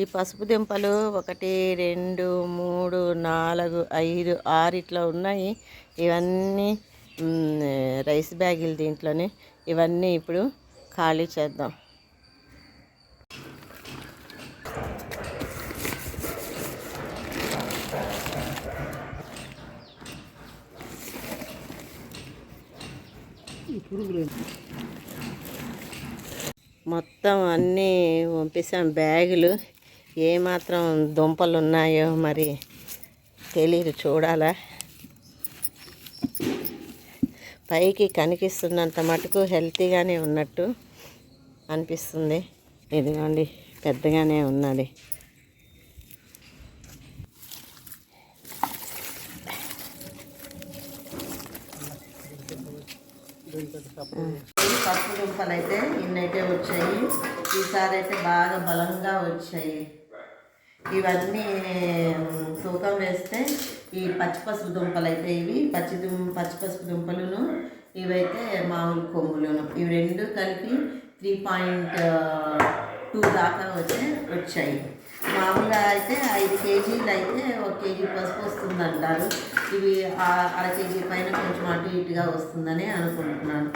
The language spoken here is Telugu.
ఈ పసుపు దింపలు 1 2 3 4 5 6 ఇట్లా ఉన్నాయి. ఇవన్నీ రైస్ బ్యాగులు దీంట్లోనే. ఇవన్నీ ఇప్పుడు ఖాళీ చేద్దాం. మొత్తం అన్నీ పంపిస్తాం బ్యాగులు. ఏమాత్రం దుంపలు ఉన్నాయో మరి తెలియదు, చూడాలా. పైకి కనిపిస్తున్నంత మటుకు హెల్తీగానే ఉన్నట్టు అనిపిస్తుంది. ఇదిగోండి, పెద్దగానే ఉన్నది. పప్పు దుంపలు అయితే ఇన్నైతే వచ్చాయి. ఈసారి అయితే బాగా బలంగా వచ్చాయి. ఇవన్నీ తూకం వేస్తే ఈ పచ్చిపసుపు దుంపలు అయితే ఇవి పచ్చిపసుపు దుంపలును, ఇవైతే మామూలు కొమ్ములును, ఇవి రెండు కలిపి 3.2 దాకా వచ్చాయి. మామూలుగా అయితే 5 కేజీలు అయితే 1 కేజీ పసుపు వస్తుందంటారు. ఇవి 1/2 కేజీ పైన కొంచెం అటు ఇటుగా వస్తుందని అనుకుంటున్నాను.